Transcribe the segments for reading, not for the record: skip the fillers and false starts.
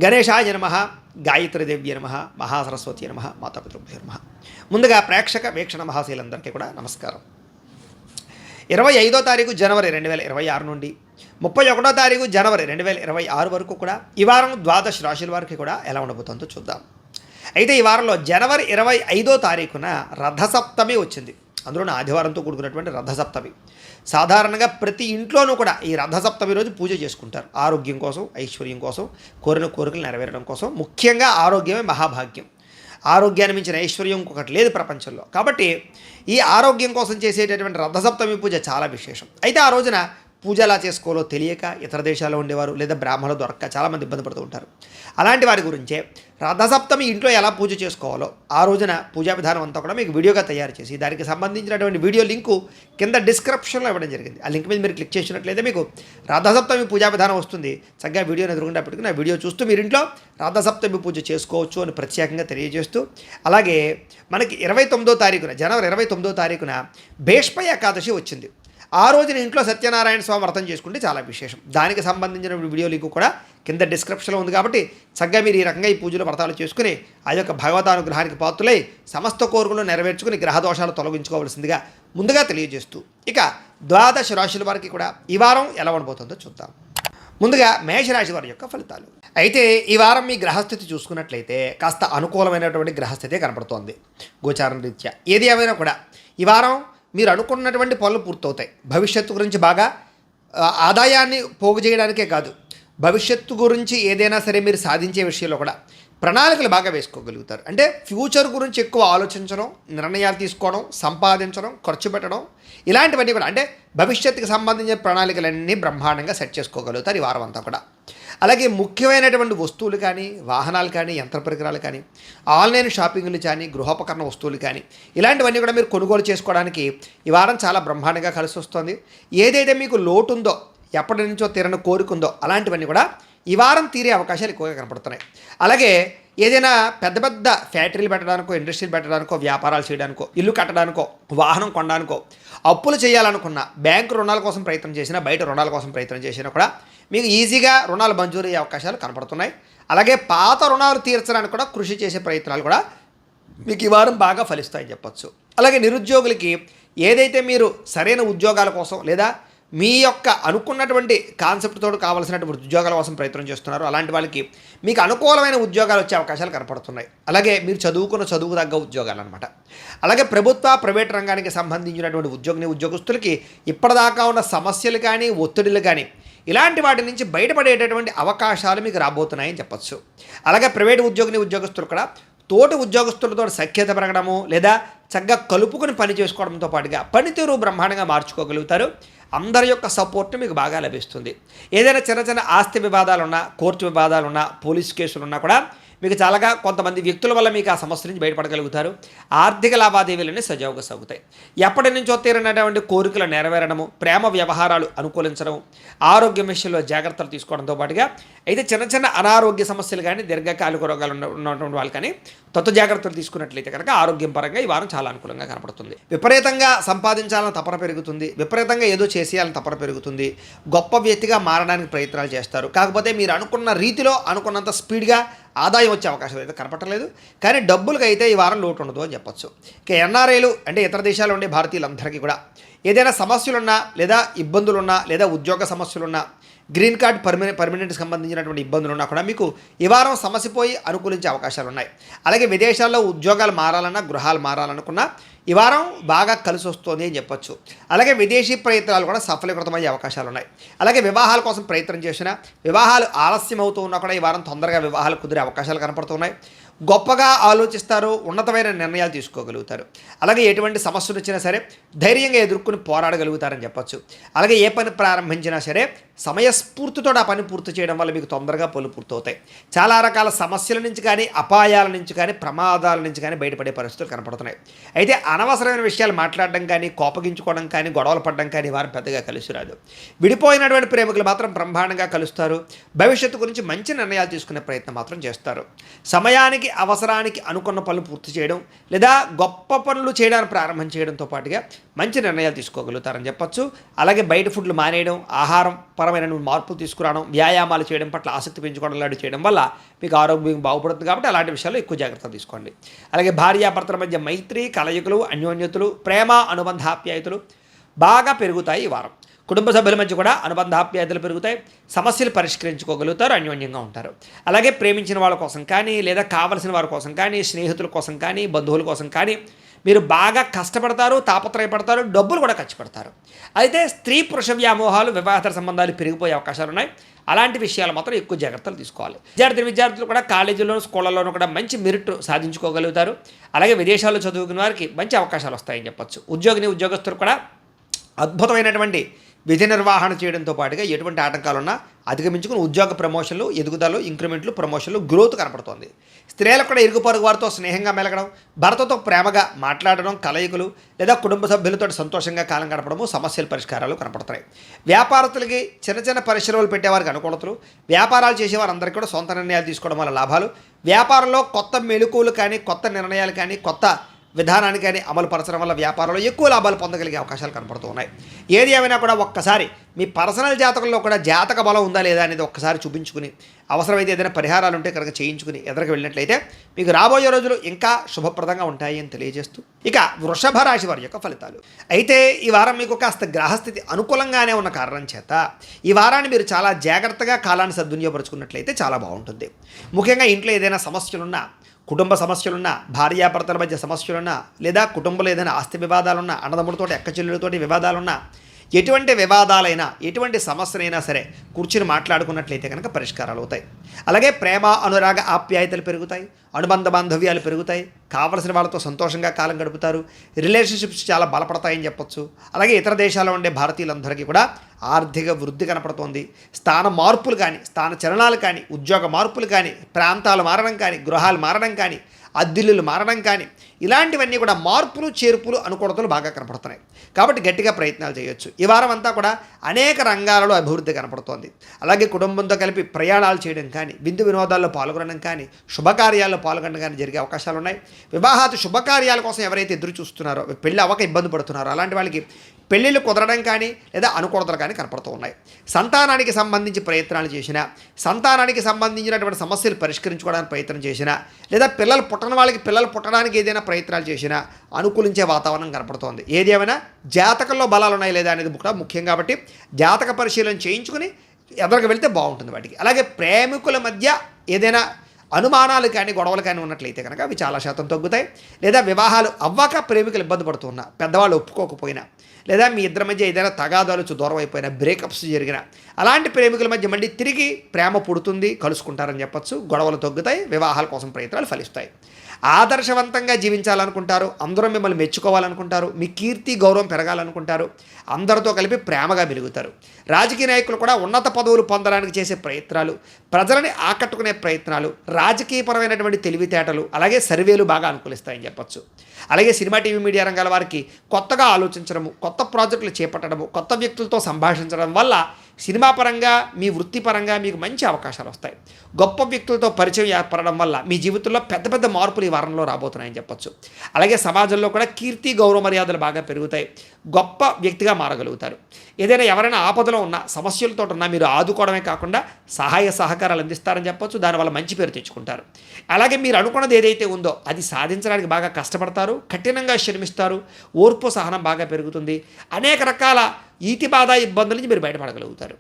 గణేశాయ నమః, గాయత్రీదేవ్య నమః, మహాసరస్వతి నమః, మాతాపితృభ్యో నమః. ముందుగా ప్రేక్షక వీక్షణ మహాశీలందరికీ కూడా నమస్కారం. 25వ తారీఖు జనవరి 2026 నుండి 31వ తారీఖు జనవరి 2026 వరకు కూడా ఈ వారం ద్వాదశ రాశుల వారికి కూడా ఎలా ఉండబోతుందో చూద్దాం. అయితే ఈ వారంలో జనవరి 25వ తారీఖున రథసప్తమి వచ్చింది. అందులోనే ఆదివారంతో కూడుకున్నటువంటి రథసప్తమి. సాధారణంగా ప్రతి ఇంట్లోనూ కూడా ఈ రథసప్తమి రోజు పూజ చేసుకుంటారు. ఆరోగ్యం కోసం, ఐశ్వర్యం కోసం, కోరిన కోరికలు నెరవేరడం కోసం. ముఖ్యంగా ఆరోగ్యమే మహాభాగ్యం. ఆరోగ్యాన్ని మించిన ఐశ్వర్యం ఇంకొకటి లేదు ప్రపంచంలో. కాబట్టి ఈ ఆరోగ్యం కోసం చేసేటటువంటి రథసప్తమి పూజ చాలా విశేషం. అయితే ఆ రోజున పూజ ఎలా చేసుకోవాలో తెలియక ఇతర దేశాల్లో ఉండేవారు లేదా బ్రాహ్మణులు దొరక్క చాలామంది ఇబ్బంది పడుతూ ఉంటారు. అలాంటి వారి గురించే రథసప్తమి ఇంట్లో ఎలా పూజ చేసుకోవాలో ఆ రోజున పూజా విధానం అంతా కూడా మీకు వీడియోగా తయారు చేసి దానికి సంబంధించినటువంటి వీడియో లింకు కింద డిస్క్రిప్షన్లో ఇవ్వడం జరిగింది. ఆ లింక్ మీద మీరు క్లిక్ చేసినట్లయితే మీకు రథసప్తమి పూజా విధానం వస్తుంది. చక్కగా వీడియోని ఎదురుకుండా పెట్టుకుని ఆ వీడియో చూస్తూ మీరు ఇంట్లో రథసప్తమి పూజ చేసుకోవచ్చు అని ప్రత్యేకంగా తెలియజేస్తూ, అలాగే మనకి 29వ తారీఖున జనవరి 29వ తారీఖున భీష్మ ఏకాదశి వచ్చింది. ఆ రోజున ఇంట్లో సత్యనారాయణ స్వామి వ్రతం చేసుకుంటే చాలా విశేషం. దానికి సంబంధించిన వీడియో లింక్ కూడా కింద డిస్క్రిప్షన్లో ఉంది. కాబట్టి చక్కగా మీరు ఈ రకంగా ఈ పూజలు వ్రతాలు చేసుకుని ఆ యొక్క భగవతానుగ్రహానికి పాత్రులై సమస్త కోరికలను నెరవేర్చుకుని గ్రహదోషాలు తొలగించుకోవాల్సిందిగా ముందుగా తెలియజేస్తూ, ఇక ద్వాదశ రాశుల వారికి కూడా ఈ వారం ఎలా ఉండబోతుందో చూద్దాం. ముందుగా మేషరాశి వారి యొక్క ఫలితాలు. అయితే ఈ వారం మీ గ్రహస్థితి చూసుకున్నట్లయితే కాస్త అనుకూలమైనటువంటి గ్రహస్థితే కనపడుతోంది గోచారం రీత్యా. ఏది ఏమైనా కూడా ఈ వారం మీరు అనుకున్నటువంటి పనులు పూర్తవుతాయి. భవిష్యత్తు గురించి బాగా ఆదాయాన్ని పోగు చేయడానికే కాదు, భవిష్యత్తు గురించి ఏదైనా సరే మీరు సాధించే విషయంలో కూడా ప్రణాళికలు బాగా వేసుకోగలుగుతారు. అంటే ఫ్యూచర్ గురించి ఎక్కువ ఆలోచించడం, నిర్ణయాలు తీసుకోవడం, సంపాదించడం, ఖర్చు పెట్టడం, ఇలాంటివన్నీ కూడా అంటే భవిష్యత్తుకి సంబంధించిన ప్రణాళికలన్నీ బ్రహ్మాండంగా సెట్ చేసుకోగలుగుతారు ఈ వారం అంతా కూడా. అలాగే ముఖ్యమైనటువంటి వస్తువులు కానీ, వాహనాలు కానీ, యంత్ర పరికరాలు కానీ, ఆన్లైన్ షాపింగ్లు కానీ, గృహోపకరణ వస్తువులు కానీ, ఇలాంటివన్నీ కూడా మీరు కొనుగోలు చేసుకోవడానికి ఈ వారం చాలా బ్రహ్మాండంగా కలిసి వస్తుంది. ఏదైతే మీకు లోటు ఉందో, ఎప్పటి నుంచో తీరని కోరిక ఉందో అలాంటివన్నీ కూడా ఈ వారం తీరే అవకాశాలు ఎక్కువగా కనపడుతున్నాయి. అలాగే ఏదైనా పెద్ద పెద్ద ఫ్యాక్టరీలు పెట్టడానికో, ఇండస్ట్రీలు పెట్టడానికో, వ్యాపారాలు చేయడానికో, ఇల్లు కట్టడానికో, వాహనం కొనడానికో, అప్పులు చేయాలనుకున్న, బ్యాంకు రుణాల కోసం ప్రయత్నం చేసినా, బయట రుణాల కోసం ప్రయత్నం చేసినా కూడా మీకు ఈజీగా రుణాలు మంజూరు అయ్యే అవకాశాలు కనపడుతున్నాయి. అలాగే పాత రుణాలు తీర్చడానికి కూడా కృషి చేసే ప్రయత్నాలు కూడా మీకు ఈ వారం బాగా ఫలిస్తాయని చెప్పచ్చు. అలాగే నిరుద్యోగులకి ఏదైతే మీరు సరైన ఉద్యోగాల కోసం లేదా మీ యొక్క అనుకున్నటువంటి కాన్సెప్ట్తో కావాల్సినటువంటి ఉద్యోగాల కోసం ప్రయత్నం చేస్తున్నారు, అలాంటి వాళ్ళకి మీకు అనుకూలమైన ఉద్యోగాలు వచ్చే అవకాశాలు కనపడుతున్నాయి. అలాగే మీరు చదువుకున్న చదువుకు తగ్గ ఉద్యోగాలు అనమాట. అలాగే ప్రభుత్వ ప్రైవేట్ రంగానికి సంబంధించినటువంటి ఉద్యోగస్తులకి ఇప్పటిదాకా ఉన్న సమస్యలు కానీ, ఒత్తిడులు కానీ, ఇలాంటి వాటి నుంచి బయటపడేటటువంటి అవకాశాలు మీకు రాబోతున్నాయని చెప్పచ్చు. అలాగే ప్రైవేట్ ఉద్యోగస్తులు కూడా తోటి ఉద్యోగస్తులతో సఖ్యత పెరగడము లేదా చక్కగా కలుపుకొని పని చేసుకోవడంతో పాటుగా పనితీరు బ్రహ్మాండంగా మార్చుకోగలుగుతారు. అందరి యొక్క సపోర్ట్ మీకు బాగా లభిస్తుంది. ఏదైనా చిన్న చిన్న ఆస్తి వివాదాలున్నా, కోర్టు వివాదాలున్నా, పోలీస్ కేసులున్నా కూడా మీకు చాలాగా కొంతమంది వ్యక్తుల వల్ల మీకు ఆ సమస్య నుంచి బయటపడగలుగుతారు. ఆర్థిక లావాదేవీలన్నీ సజావుగా సాగుతాయి. ఎప్పటి నుంచో తీరినటువంటి కోరికలు నెరవేరడము, ప్రేమ వ్యవహారాలు అనుకూలించడం, ఆరోగ్యం విషయంలో జాగ్రత్తలు తీసుకోవడంతో పాటుగా అయితే చిన్న చిన్న అనారోగ్య సమస్యలు కానీ, దీర్ఘకాలిక రోగాలు ఉన్నటువంటి వాళ్ళు కానీ జాగ్రత్తలు తీసుకున్నట్లయితే కనుక ఆరోగ్యం పరంగా ఈ వారం చాలా అనుకూలంగా కనపడుతుంది. విపరీతంగా సంపాదించాలని తపన పెరుగుతుంది, విపరీతంగా ఏదో చేసేయాలని తపన పెరుగుతుంది, గొప్ప వ్యక్తిగా మారడానికి ప్రయత్నాలు చేస్తారు. కాకపోతే మీరు అనుకున్న రీతిలో అనుకున్నంత స్పీడ్గా ఆదాయం వచ్చే అవకాశం అయితే కనపడలేదు. కానీ డబ్బులకు అయితే ఈ వారం లోటు ఉండదు అని చెప్పచ్చు. ఇక ఎన్ఆర్ఐలు అంటే ఇతర దేశాల్లో ఉండే భారతీయులందరికీ కూడా ఏదైనా సమస్యలున్నా లేదా ఇబ్బందులున్నా లేదా ఉద్యోగ సమస్యలున్నా, గ్రీన్ కార్డ్ పర్మనెంట్కి సంబంధించినటువంటి ఇబ్బందులు ఉన్నా కూడా మీకు ఈ వారం సమస్యపోయి అనుకూలించే అవకాశాలు ఉన్నాయి. అలాగే విదేశాల్లో ఉద్యోగాలు మారాలన్నా, గృహాలు మారాలనుకున్నా ఈ వారం బాగా కలిసి వస్తుంది అని చెప్పొచ్చు. అలాగే విదేశీ ప్రయత్నాలు కూడా సఫలీకృతమయ్యే అవకాశాలు ఉన్నాయి. అలాగే వివాహాల కోసం ప్రయత్నం చేసినా, వివాహాలు ఆలస్యం అవుతూ ఉన్నా కూడా ఈ వారం తొందరగా వివాహాలు కుదిరే అవకాశాలు కనపడుతున్నాయి. గొప్పగా ఆలోచిస్తారు, ఉన్నతమైన నిర్ణయాలు తీసుకోగలుగుతారు. అలాగే ఎటువంటి సమస్యలు వచ్చినా సరే ధైర్యంగా ఎదుర్కొని పోరాడగలుగుతారని చెప్పచ్చు. అలాగే ఏ పని ప్రారంభించినా సరే సమయస్ఫూర్తితో ఆ పని పూర్తి చేయడం వల్ల మీకు తొందరగా పనులు పూర్తవుతాయి. చాలా రకాల సమస్యల నుంచి కానీ, అపాయాల నుంచి కానీ, ప్రమాదాల నుంచి కానీ బయటపడే పరిస్థితులు కనపడుతున్నాయి. అయితే అనవసరమైన విషయాలు మాట్లాడడం కానీ, కోపగించుకోవడం కానీ, గొడవలు పడడం కానీ వారు పెద్దగా కలిసి రాదు. విడిపోయినటువంటి ప్రేమికులు మాత్రం బ్రహ్మాండంగా కలుస్తారు. భవిష్యత్తు గురించి మంచి నిర్ణయాలు తీసుకునే ప్రయత్నం మాత్రం చేస్తారు. సమయానికి, అవసరానికి అనుకున్న పనులు పూర్తి చేయడం లేదా గొప్ప పనులు చేయడానికి ప్రారంభం చేయడంతో పాటుగా మంచి నిర్ణయాలు తీసుకోగలుగుతారని చెప్పచ్చు. అలాగే బయట ఫుడ్లు మానేయడం, ఆహారం పరంగా పరమైనటువంటి మార్పులు తీసుకురావడం, వ్యాయామాలు చేయడం పట్ల ఆసక్తి పెంచుకోవడం లాంటివి చేయడం వల్ల మీకు ఆరోగ్యం బాగుపడుతుంది. కాబట్టి అలాంటి విషయాల్లో ఎక్కువ జాగ్రత్తలు తీసుకోండి. అలాగే భార్యాభర్తల మధ్య మైత్రి, కలయికలు, అన్యోన్యతలు, ప్రేమ, అనుబంధాప్యాయతలు బాగా పెరుగుతాయి ఈ వారం. కుటుంబ సభ్యుల మధ్య కూడా అనుబంధాప్యాయతలు పెరుగుతాయి. సమస్యలు పరిష్కరించుకోగలుగుతారు, అన్యోన్యంగా ఉంటారు. అలాగే ప్రేమించిన వాళ్ళ కోసం కానీ, లేదా కావలసిన వారి కోసం కానీ, స్నేహితుల కోసం కానీ, బంధువుల కోసం కానీ మీరు బాగా కష్టపడతారు, తాపత్రయపడతారు, డబ్బులు కూడా ఖర్చు పెడతారు. అయితే స్త్రీ పురుష వ్యామోహాలు, వివాహేతర సంబంధాలు పెరిగిపోయే అవకాశాలు ఉన్నాయి. అలాంటి విషయాలు మాత్రం ఎక్కువ జాగ్రత్తలు తీసుకోవాలి. విద్యార్థులు కూడా కాలేజీల్లోనూ స్కూళ్ళలోనూ కూడా మంచి మెరిట్ సాధించుకోగలుగుతారు. అలాగే విదేశాల్లో చదువుకునే వారికి మంచి అవకాశాలు వస్తాయని చెప్పొచ్చు. ఉద్యోగస్తులు కూడా అద్భుతమైనటువంటి విధి నిర్వహణ చేయడంతో పాటుగా ఎటువంటి ఆటంకాలున్నా అధిగమించుకుని ఉద్యోగ ప్రమోషన్లు, ఎదుగుదల, ఇంక్రిమెంట్లు, ప్రమోషన్లు, గ్రోత్ కనపడుతోంది. స్త్రీలకు కూడా ఇరుగు పొరుగు వారితో స్నేహంగా మెలగడం, భర్తతో ప్రేమగా మాట్లాడడం, కలయికలు లేదా కుటుంబ సభ్యులతో సంతోషంగా కాలం గడపడము, సమస్యల పరిష్కారాలు కనపడతాయి. వ్యాపారస్తులకి చిన్న పరిశ్రమలు పెట్టేవారికి అనుకూలతలు, వ్యాపారాలు చేసేవారందరికీ కూడా సొంత నిర్ణయాలు తీసుకోవడం వల్ల లాభాలు, వ్యాపారంలో కొత్త మెళుకువలు కానీ, కొత్త నిర్ణయాలు కానీ, కొత్త విధానానికి కానీ అమలు పరచడం వల్ల వ్యాపారంలో ఎక్కువ లాభాలు పొందగలిగే అవకాశాలు కనపడుతూ ఉన్నాయి. ఏది ఏమైనా కూడా ఒక్కసారి మీ పర్సనల్ జాతకంలో కూడా జాతక బలం ఉందా లేదా అనేది ఒక్కసారి చూపించుకుని, అవసరమైతే ఏదైనా పరిహారాలు ఉంటే కనుక చేయించుకుని ఎదురుకు వెళ్ళినట్లయితే మీకు రాబోయే రోజులు ఇంకా శుభప్రదంగా ఉంటాయి అని తెలియజేస్తూ, ఇక వృషభ రాశి వారి యొక్క ఫలితాలు. అయితే ఈ వారం మీకు కాస్త గ్రహస్థితి అనుకూలంగానే ఉన్న కారణం చేత ఈ వారాన్ని మీరు చాలా జాగ్రత్తగా కాలాన్ని సద్వినియోగపరుచుకున్నట్లయితే చాలా బాగుంటుంది. ముఖ్యంగా ఇంట్లో ఏదైనా సమస్యలున్నా, కుటుంబ సమస్యలున్నా, భార్యాభర్తల మధ్య సమస్యలున్నా, లేదా కుటుంబంలో ఏదైనా ఆస్తి వివాదాలున్నా, అన్నదమ్ములతోటి అక్కచెల్లెలతోటి వివాదాలున్నా, ఎటువంటి వివాదాలైనా, ఎటువంటి సమస్యలైనా సరే కూర్చుని మాట్లాడుకున్నట్లయితే కనుక పరిష్కారాలు అవుతాయి. అలాగే ప్రేమ, అనురాగ, ఆప్యాయతలు పెరుగుతాయి, అనుబంధ బాంధవ్యాలు పెరుగుతాయి, కావలసిన వాళ్ళతో సంతోషంగా కాలం గడుపుతారు, రిలేషన్షిప్స్ చాలా బలపడతాయని చెప్పొచ్చు. అలాగే ఇతర దేశాల్లో ఉండే భారతీయులందరికీ కూడా ఆర్థిక వృద్ధి కనపడుతోంది. స్థాన మార్పులు కానీ, స్థాన చలనాలు కానీ, ఉద్యోగ మార్పులు కానీ, ప్రాంతాలు మారడం కానీ, గృహాలు మారడం కానీ, అద్దిల్లులు మారడం కానీ, ఇలాంటివన్నీ కూడా మార్పులు, చేర్పులు, అనుకూలతలు బాగా కనపడుతున్నాయి. కాబట్టి గట్టిగా ప్రయత్నాలు చేయొచ్చు. ఈ వారం అంతా కూడా అనేక రంగాలలో అభివృద్ధి కనపడుతోంది. అలాగే కుటుంబంతో కలిపి ప్రయాణాలు చేయడం కానీ, విందు వినోదాల్లో పాల్గొనడం కానీ, శుభకార్యాల్లో పాల్గొనడం కానీ జరిగే అవకాశాలు ఉన్నాయి. వివాహాది శుభకార్యాల కోసం ఎవరైతే ఎదురు చూస్తున్నారో, పెళ్ళి అవ్వక ఇబ్బంది పడుతున్నారో అలాంటి వాళ్ళకి పెళ్ళిళ్ళు కుదరడం కానీ, లేదా అనుకూలతలు కానీ కనపడుతూ ఉన్నాయి. సంతానానికి సంబంధించి ప్రయత్నాలు చేసినా, సంతానానికి సంబంధించినటువంటి సమస్యలు పరిష్కరించుకోవడానికి ప్రయత్నం చేసినా, లేదా పిల్లలు పుట్టని వాళ్ళకి పిల్లలు పుట్టడానికి ఏదైనా ప్రయత్నాలు చేసినా అనుకూలించే వాతావరణం కనపడుతోంది. ఏది ఏమైనా జాతకంలో బలాలు ఉన్నాయి లేదా అనేది కూడా ముఖ్యం. కాబట్టి జాతక పరిశీలన చేయించుకుని ఎదురుకు వెళ్తే బాగుంటుంది వాటికి. అలాగే ప్రేమికుల మధ్య ఏదైనా అనుమానాలు కానీ, గొడవలు కానీ ఉన్నట్లయితే కనుక అవి చాలా శాతం తగ్గుతాయి. లేదా వివాహాలు అవ్వక ప్రేమికులు ఇబ్బంది పడుతున్నా, పెద్దవాళ్ళు ఒప్పుకోకపోయినా, లేదా మీ ఇద్దరి మధ్య ఏదైనా తగాదాలు దూరం అయిపోయినా, బ్రేకప్స్ జరిగినా, అలాంటి ప్రేమికుల మధ్య మళ్ళీ తిరిగి ప్రేమ పుడుతుంది, కలుసుకుంటారని చెప్పొచ్చు. గొడవలు తగ్గుతాయి, వివాహాల కోసం ప్రయత్నాలు ఫలిస్తాయి. ఆదర్శవంతంగా జీవించాలనుకుంటారు, అందరూ మిమ్మల్ని మెచ్చుకోవాలనుకుంటారు, మీ కీర్తి గౌరవం పెరగాలనుకుంటారు, అందరితో కలిపి ప్రేమగా మెలుగుతారు. రాజకీయ నాయకులు కూడా ఉన్నత పదవులు పొందడానికి చేసే ప్రయత్నాలు, ప్రజలని ఆకట్టుకునే ప్రయత్నాలు, రాజకీయపరమైనటువంటి తెలివితేటలు, అలాగే సర్వేలు బాగా అనుకూలిస్తాయని చెప్పొచ్చు. అలాగే సినిమా, టీవీ, మీడియా రంగాల వారికి కొత్తగా ఆలోచించడము, కొత్త ప్రాజెక్టులు చేపట్టడము, కొత్త వ్యక్తులతో సంభాషించడం వల్ల సినిమా పరంగా, మీ వృత్తిపరంగా మీకు మంచి అవకాశాలు వస్తాయి. గొప్ప వ్యక్తులతో పరిచయం ఏర్పడడం వల్ల మీ జీవితంలో పెద్ద పెద్ద మార్పులు ఈ వారంలో రాబోతున్నాయని చెప్పొచ్చు. అలాగే సమాజంలో కూడా కీర్తి, గౌరవ మర్యాదలు బాగా పెరుగుతాయి, గొప్ప వ్యక్తిగా మారగలుగుతారు. ఏదైనా ఎవరైనా ఆపదలో ఉన్నా, సమస్యలతో ఉన్నా మీరు ఆదుకోవడమే కాకుండా సహాయ సహకారాలు అందిస్తారని చెప్పొచ్చు. దానివల్ల మంచి పేరు తెచ్చుకుంటారు. అలాగే మీరు అనుకున్నది ఏదైతే ఉందో అది సాధించడానికి బాగా కష్టపడతారు, కఠినంగా శ్రమిస్తారు, ఓర్పు సహనం బాగా పెరుగుతుంది. అనేక రకాల ఈతి బాధ ఇబ్బందుల నుంచి మీరు బయటపడగలుగుతారు.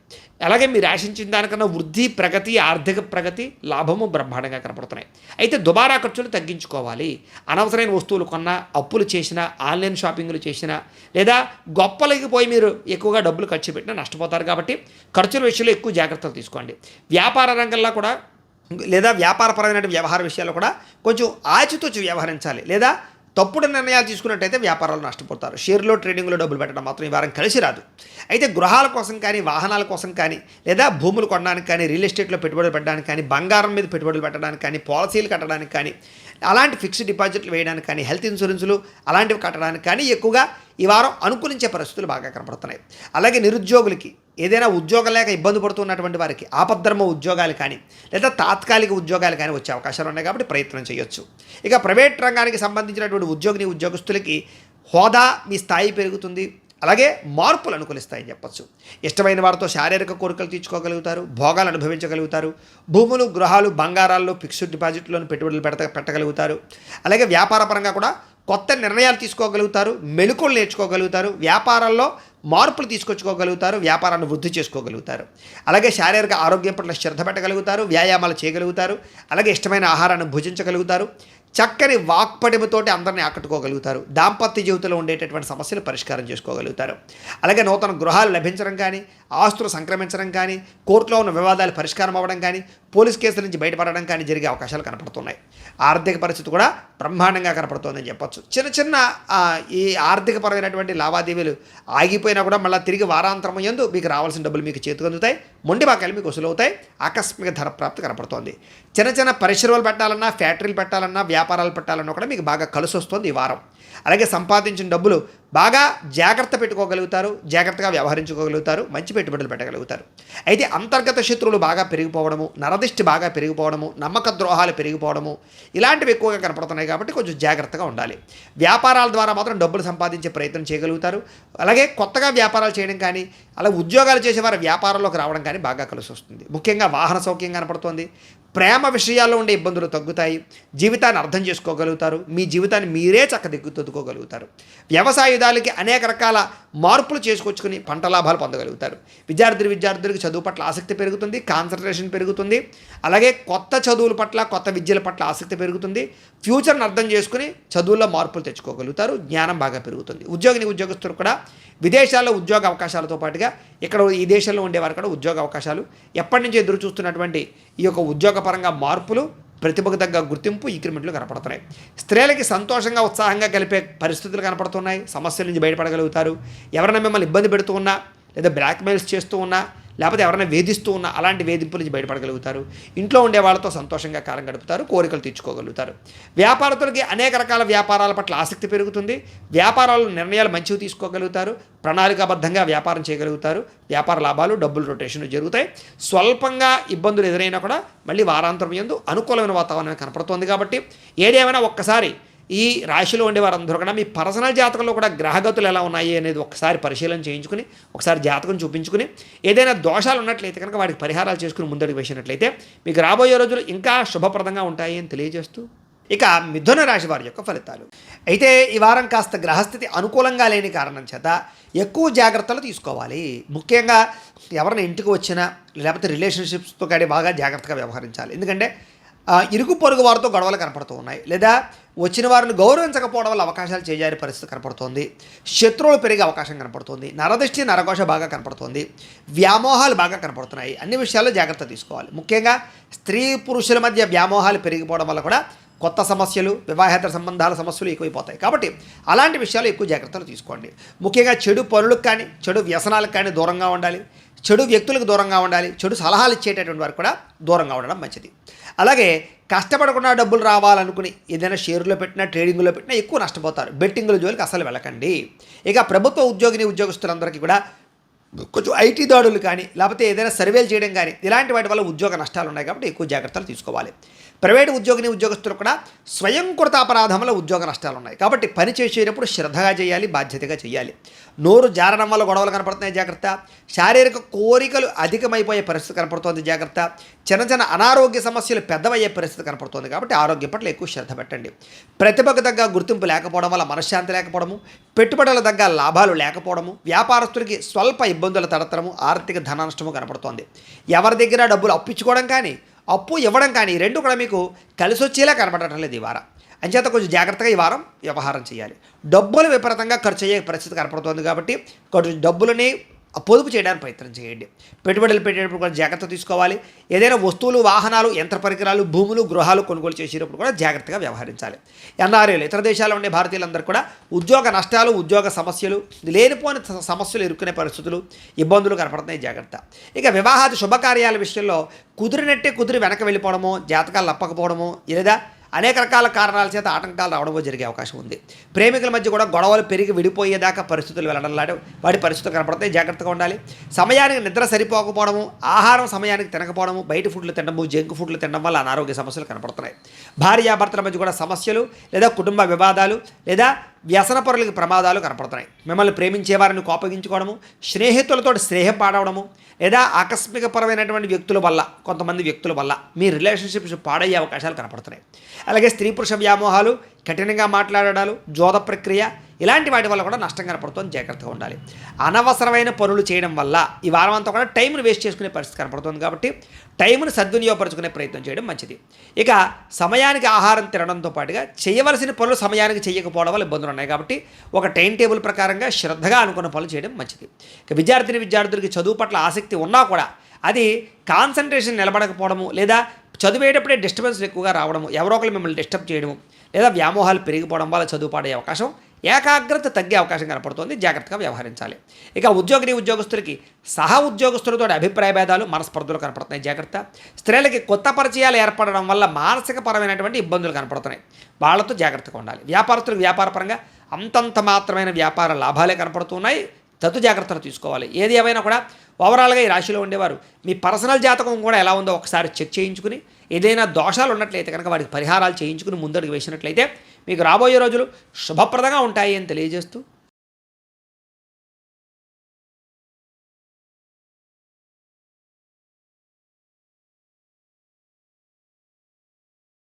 అలాగే మీరు ఆశించిన దానికన్నా వృద్ధి, ప్రగతి, ఆర్థిక ప్రగతి, లాభము బ్రహ్మాండంగా కనపడుతున్నాయి. అయితే దుబారా ఖర్చులు తగ్గించుకోవాలి. అనవసరమైన వస్తువులు కొన్నా, అప్పులు చేసినా, ఆన్లైన్ షాపింగ్లు చేసినా, లేదా గొప్పలకి పోయి మీరు ఎక్కువగా డబ్బులు ఖర్చు పెట్టినా నష్టపోతారు. కాబట్టి ఖర్చుల విషయంలో ఎక్కువ జాగ్రత్తలు తీసుకోండి. వ్యాపార రంగంలో కూడా, లేదా వ్యాపారపరమైన వ్యవహార విషయాల్లో కూడా కొంచెం ఆచితూచి వ్యవహరించాలి. లేదా తప్పుడు నిర్ణయాలు తీసుకున్నట్టయితే వ్యాపారాలు నష్టపోతారు. షేర్లో, ట్రేడింగ్లో డబ్బులు పెట్టడం మాత్రం ఈ వారం కలిసి రాదు. అయితే గృహాల కోసం కానీ, వాహనాల కోసం కానీ, లేదా భూములు కొనడానికి కానీ, రియల్ ఎస్టేట్లో పెట్టుబడులు పెట్టడానికి కానీ, బంగారం మీద పెట్టుబడులు పెట్టడానికి కానీ, పాలసీలు కట్టడానికి కానీ, అలాంటి ఫిక్స్డ్ డిపాజిట్లు వేయడానికి కానీ, హెల్త్ ఇన్సూరెన్సులు అలాంటివి కట్టడానికి కానీ ఎక్కువగా ఈ వారం అనుకూలించే పరిస్థితులు బాగా కనపడుతున్నాయి. అలాగే నిరుద్యోగులకి, ఏదైనా ఉద్యోగం లేక ఇబ్బంది పడుతున్నటువంటి వారికి ఆపద్ధర్మ ఉద్యోగాలు కానీ, లేదా తాత్కాలిక ఉద్యోగాలు కానీ వచ్చే అవకాశాలు ఉన్నాయి. కాబట్టి ప్రయత్నం చేయొచ్చు. ఇక ప్రైవేట్ రంగానికి సంబంధించినటువంటి ఉద్యోగస్తులకి హోదా, మీ స్థాయి పెరుగుతుంది, అలాగే మార్పులు అనుకూలిస్తాయని చెప్పచ్చు. ఇష్టమైన వారితో శారీరక కోరికలు తీర్చుకోగలుగుతారు, భోగాలు అనుభవించగలుగుతారు, భూములు, గృహాలు, బంగారాల్లో ఫిక్స్డ్ డిపాజిట్లను పెట్టుబడులు పెట్టగలుగుతారు. అలాగే వ్యాపార పరంగా కూడా కొత్త నిర్ణయాలు తీసుకోగలుగుతారు, మెళుకువలు నేర్చుకోగలుగుతారు, వ్యాపారాల్లో మార్పులు తీసుకొచ్చుకోగలుగుతారు, వ్యాపారాన్ని వృద్ధి చేసుకోగలుగుతారు. అలాగే శారీరక ఆరోగ్యం పట్ల శ్రద్ధ పెట్టగలుగుతారు, వ్యాయామాలు చేయగలుగుతారు, అలాగే ఇష్టమైన ఆహారాన్ని భుజించగలుగుతారు, చక్కని వాక్పటిమతోటి అందరినీ ఆకట్టుకోగలుగుతారు, దాంపత్య జీవితంలో ఉండేటటువంటి సమస్యలు పరిష్కారం చేసుకోగలుగుతారు. అలాగే నూతన గృహాలు లభించడం కానీ, ఆస్తులు సంక్రమించడం కానీ, కోర్టులో ఉన్న వివాదాలు పరిష్కారం అవ్వడం కానీ, పోలీస్ కేసుల నుంచి బయటపడడం కానీ జరిగే అవకాశాలు కనపడుతున్నాయి. ఆర్థిక పరిస్థితి కూడా బ్రహ్మాండంగా కనపడుతోందని చెప్పొచ్చు. చిన్న ఈ ఆర్థికపరమైనటువంటి లావాదేవీలు ఆగిపోయినా కూడా మళ్ళీ తిరిగి వారాంతరం యందు మీకు రావాల్సిన డబ్బులు మీకు చేతికి అందుతాయి, మొండి బాకాయలు మీకు వసూలవుతాయి, ఆకస్మిక ధర ప్రాప్తి కనపడుతోంది. చిన్న పరిశ్రమలు పెట్టాలన్నా, ఫ్యాక్టరీలు పెట్టాలన్నా, వ్యాపారాలు పెట్టాలన్నా కూడా మీకు బాగా కలిసి వస్తుంది ఈ వారం. అలాగే సంపాదించిన డబ్బులు బాగా జాగ్రత్త పెట్టుకోగలుగుతారు, జాగ్రత్తగా వ్యవహరించుకోగలుగుతారు, మంచి పెట్టుబడులు పెట్టగలుగుతారు. అయితే అంతర్గత శత్రువులు బాగా పెరిగిపోవడము, నరదిష్టి బాగా పెరిగిపోవడము, నమ్మక ద్రోహాలు పెరిగిపోవడము ఇలాంటివి ఎక్కువగా కనపడుతున్నాయి కాబట్టి కొంచెం జాగ్రత్తగా ఉండాలి. వ్యాపారాల ద్వారా మాత్రం డబ్బులు సంపాదించే ప్రయత్నం చేయగలుగుతారు. అలాగే కొత్తగా వ్యాపారాలు చేయడం కానీ, అలా ఉద్యోగాలు చేసేవారు వ్యాపారంలోకి రావడం కానీ బాగా కలిసి వస్తుంది. ముఖ్యంగా వాహన సౌఖ్యం కనపడుతోంది. ప్రేమ విషయాల్లో ఉండే ఇబ్బందులు తగ్గుతాయి, జీవితాన్ని అర్థం చేసుకోగలుగుతారు, మీ జీవితాన్ని మీరే చక్కదిద్దుకోగలుగుతారు. వ్యవసాయదారులకి అనేక రకాల మార్పులు చేసుకొచ్చుకుని పంట లాభాలు పొందగలుగుతారు. విద్యార్థులకు చదువు పట్ల ఆసక్తి పెరుగుతుంది, కాన్సన్ట్రేషన్ పెరుగుతుంది. అలాగే కొత్త చదువుల పట్ల, కొత్త విద్యల పట్ల ఆసక్తి పెరుగుతుంది. ఫ్యూచర్ని అర్థం చేసుకుని చదువుల్లో మార్పులు తెచ్చుకోగలుగుతారు, జ్ఞానం బాగా పెరుగుతుంది. ఉద్యోగస్తులు కూడా విదేశాల్లో ఉద్యోగ అవకాశాలతో పాటుగా ఇక్కడ ఈ దేశంలో ఉండేవారు కూడా ఉద్యోగ అవకాశాలు, ఎప్పటి నుంచి ఎదురు చూస్తున్నటువంటి ఈ యొక్క ఉద్యోగపరంగా మార్పులు, ప్రతిభకు తగ్గ గుర్తింపు, ఇంక్రిమెంట్లు కనపడుతున్నాయి. స్త్రీలకి సంతోషంగా, ఉత్సాహంగా కలిపే పరిస్థితులు కనపడుతున్నాయి. సమస్యల నుంచి బయటపడగలుగుతారు. ఎవరైనా మిమ్మల్ని ఇబ్బంది పెడుతూ ఉన్నా, లేదా బ్లాక్మెయిల్స్ చేస్తూ ఉన్నా, లేకపోతే ఎవరైనా వేధిస్తూ ఉన్నా అలాంటి వేధింపుల నుంచి బయటపడగలుగుతారు. ఇంట్లో ఉండే వాళ్ళతో సంతోషంగా కాలం గడుపుతారు, కోరికలు తీర్చుకోగలుగుతారు. వ్యాపారస్తులకి అనేక రకాల వ్యాపారాల పట్ల ఆసక్తి పెరుగుతుంది. వ్యాపారాలు నిర్ణయాలు మంచివి తీసుకోగలుగుతారు, ప్రణాళికాబద్ధంగా వ్యాపారం చేయగలుగుతారు. వ్యాపార లాభాలు, డబ్బులు రొటేషన్ జరుగుతాయి. స్వల్పంగా ఇబ్బందులు ఎదురైనా కూడా మళ్ళీ వారాంతరం యందు అనుకూలమైన వాతావరణం కనపడుతోంది. కాబట్టి ఏదేమైనా ఒక్కసారి ఈ రాశిలో ఉండే వారందరూ కూడా మీ పర్సనల్ జాతకంలో కూడా గ్రహగతులు ఎలా ఉన్నాయి అనేది ఒకసారి పరిశీలన చేయించుకుని, ఒకసారి జాతకం చూపించుకుని, ఏదైనా దోషాలు ఉన్నట్లయితే కనుక వాటికి పరిహారాలు చేసుకుని ముందడుగు వేసినట్లయితే మీకు రాబోయే రోజులు ఇంకా శుభప్రదంగా ఉంటాయి అని తెలియజేస్తూ, ఇక మిథున రాశి వారి యొక్క ఫలితాలు. అయితే ఈ వారం కాస్త గ్రహస్థితి అనుకూలంగా లేని కారణం చేత ఎక్కువ జాగ్రత్తలు తీసుకోవాలి. ముఖ్యంగా ఎవరైనా ఇంటికి వచ్చినా, లేకపోతే రిలేషన్షిప్స్తో కానీ బాగా జాగ్రత్తగా వ్యవహరించాలి. ఎందుకంటే ఇరుగు పొరుగు వారితో గొడవలు కనపడుతూ ఉన్నాయి, లేదా వచ్చిన వారిని గౌరవించకపోవడం వల్ల అవకాశాలు చేజారే పరిస్థితి కనపడుతోంది. శత్రువులు పెరిగే అవకాశం కనపడుతోంది. నరదృష్టి, నరఘోష బాగా కనపడుతోంది. వ్యామోహాలు బాగా కనపడుతున్నాయి. అన్ని విషయాల్లో జాగ్రత్త తీసుకోవాలి. ముఖ్యంగా స్త్రీ పురుషుల మధ్య వ్యామోహాలు పెరిగిపోవడం వల్ల కూడా కొత్త సమస్యలు, వివాహేతర సంబంధాల సమస్యలు ఎక్కువైపోతాయి. కాబట్టి అలాంటి విషయాలు ఎక్కువ జాగ్రత్తలు తీసుకోండి. ముఖ్యంగా చెడు పనులకు కానీ, చెడు వ్యసనాలకు కానీ దూరంగా ఉండాలి. చెడు వ్యక్తులకు దూరంగా ఉండాలి. చెడు సలహాలు ఇచ్చేటటువంటి వారికి కూడా దూరంగా ఉండడం మంచిది. అలాగే కష్టపడకుండా డబ్బులు రావాలనుకుని ఏదైనా షేర్లో పెట్టినా, ట్రేడింగ్లో పెట్టినా ఎక్కువ నష్టపోతారు. బెట్టింగుల జోలికి అసలు వెళ్ళకండి. ఇక ప్రభుత్వ ఉద్యోగస్తులందరికీ కూడా కొంచెం ఐటీ దాడులు కానీ, లేకపోతే ఏదైనా సర్వేలు చేయడం కానీ ఇలాంటి వాటి వల్ల ఉద్యోగ నష్టాలు ఉన్నాయి. కాబట్టి ఎక్కువ జాగ్రత్తలు తీసుకోవాలి. ప్రైవేటు ఉద్యోగస్తులు కూడా స్వయంకృత అపరాధంలో ఉద్యోగ నష్టాలు ఉన్నాయి. కాబట్టి పని చేసేటప్పుడు శ్రద్ధగా చేయాలి, బాధ్యతగా చేయాలి. నోరు జారడం వల్ల గొడవలు కనపడుతున్నాయి, జాగ్రత్త. శారీరక కోరికలు అధికమైపోయే పరిస్థితి కనపడుతోంది, జాగ్రత్త. చిన్న అనారోగ్య సమస్యలు పెద్దవయ్యే పరిస్థితి కనపడుతోంది. కాబట్టి ఆరోగ్యం పట్ల ఎక్కువ శ్రద్ధ పెట్టండి. ప్రతిభకు తగ్గ గుర్తింపు లేకపోవడం వల్ల మనశ్శాంతి లేకపోవడము, పెట్టుబడుల తగ్గ లాభాలు లేకపోవడము, వ్యాపారస్తులకి స్వల్ప ఇబ్బందుల తడతరము, ఆర్థిక ధన నష్టము కనపడుతోంది. ఎవరి దగ్గర డబ్బులు అప్పించుకోవడం కానీ, అప్పు ఇవ్వడం కానీ రెండు కూడా మీకు కలిసి వచ్చేలా కనపడటం లేదు ఈ వారం. అంచేత కొంచెం జాగ్రత్తగా ఈ వారం వ్యవహారం చేయాలి. డబ్బులు విపరీతంగా ఖర్చు అయ్యే పరిస్థితి కనపడుతోంది. కాబట్టి కొంచెం డబ్బులని పొదుపు చేయడానికి ప్రయత్నం చేయండి. పెట్టుబడులు పెట్టేటప్పుడు కూడా జాగ్రత్త తీసుకోవాలి. ఏదైనా వస్తువులు, వాహనాలు, యంత్ర పరికరాలు, భూములు, గృహాలు కొనుగోలు చేసేటప్పుడు కూడా జాగ్రత్తగా వ్యవహరించాలి. ఎన్ఆర్ఐలు, ఇతర దేశాల్లో ఉండే భారతీయులందరూ కూడా ఉద్యోగ నష్టాలు, ఉద్యోగ సమస్యలు, లేనిపోని సమస్యలు ఎదుర్కొనే పరిస్థితులు, ఇబ్బందులు కనపడుతున్నాయి, జాగ్రత్త. ఇక వివాహాది శుభకార్యాల విషయంలో కుదిరి వెనక వెళ్ళిపోవడమో, జాతకాలు నప్పకపోవడమో, లేదా అనేక రకాల కారణాల చేత ఆటంకాలు రావడమో జరిగే అవకాశం ఉంది. ప్రేమికుల మధ్య కూడా గొడవలు పెరిగి విడిపోయేదాకా పరిస్థితులు వెళ్ళడం లాంటి వాటి పరిస్థితులు కనపడతాయి, జాగ్రత్తగా ఉండాలి. సమయానికి నిద్ర సరిపోకపోవడము, ఆహారం సమయానికి తినకపోవడము, బయట ఫుడ్లు తినడము, జంక్ ఫుడ్లు తినడం వల్ల అనారోగ్య సమస్యలు కనపడుతున్నాయి. భార్యాభర్తల మధ్య కూడా సమస్యలు, లేదా కుటుంబ వివాదాలు, లేదా వ్యసనపరులకి ప్రమాదాలు కనపడుతున్నాయి. మిమ్మల్ని ప్రేమించే వారిని కోపగించుకోవడము, స్నేహితులతో స్నేహపాడవడము, లేదా ఆకస్మికపరమైనటువంటి వ్యక్తుల వల్ల, కొంతమంది వ్యక్తుల వల్ల మీ రిలేషన్షిప్స్ పాడయ్యే అవకాశాలు కనపడుతున్నాయి. అలాగే స్త్రీ పురుష వ్యామోహాలు, కఠినంగా మాట్లాడడాలు, జోద ప్రక్రియ, ఇలాంటి వాటి వల్ల కూడా నష్టం కనపడుతుంది. జాగ్రత్తగా ఉండాలి. అనవసరమైన పనులు చేయడం వల్ల ఈ వారం అంతా కూడా టైంను వేస్ట్ చేసుకునే పరిస్థితి కనపడుతుంది. కాబట్టి టైంను సద్వినియోగపరుచుకునే ప్రయత్నం చేయడం మంచిది. ఇక సమయానికి ఆహారం తినడంతో పాటుగా చేయవలసిన పనులు సమయానికి చేయకపోవడం వల్ల ఇబ్బందులు ఉన్నాయి. కాబట్టి ఒక టైం టేబుల్ ప్రకారంగా శ్రద్ధగా అనుకున్న పనులు చేయడం మంచిది. ఇక విద్యార్థులకి చదువు పట్ల ఆసక్తి ఉన్నా కూడా అది కాన్సన్ట్రేషన్ నిలబడకపోవడము, లేదా చదివేటప్పుడే డిస్టర్బెన్స్లు ఎక్కువగా రావడము, ఎవరో ఒకరు మిమ్మల్ని డిస్టర్బ్ చేయడము, లేదా వ్యామోహాలు పెరిగిపోవడం వల్ల చదువు పాడే అవకాశం, ఏకాగ్రత తగ్గే అవకాశం కనపడుతుంది. జాగ్రత్తగా వ్యవహరించాలి. ఇక ఉద్యోగస్తులకి సహ ఉద్యోగస్తులతో అభిప్రాయ భేదాలు, మనస్పర్ధలు కనపడుతున్నాయి. జాగ్రత్త. స్త్రీలకి కొత్త పరిచయాలు ఏర్పడడం వల్ల మానసికపరమైనటువంటి ఇబ్బందులు కనపడుతున్నాయి. వాళ్ళతో జాగ్రత్తగా ఉండాలి. వ్యాపారస్తులకు వ్యాపారపరంగా అంతంత మాత్రమైన వ్యాపార లాభాలే కనపడుతున్నాయి. తత్తు జాగ్రత్తలు తీసుకోవాలి. ఏది ఏమైనా కూడా ఓవరాల్గా ఈ రాశిలో ఉండేవారు మీ పర్సనల్ జాతకం కూడా ఎలా ఉందో ఒకసారి చెక్ చేయించుకుని, ఏదైనా దోషాలు ఉన్నట్లయితే కనుక వాటికి పరిహారాలు చేయించుకుని ముందడుగు వేసినట్లయితే మీకు రాబోయే రోజులు శుభప్రదంగా ఉంటాయి అని తెలియజేస్తూ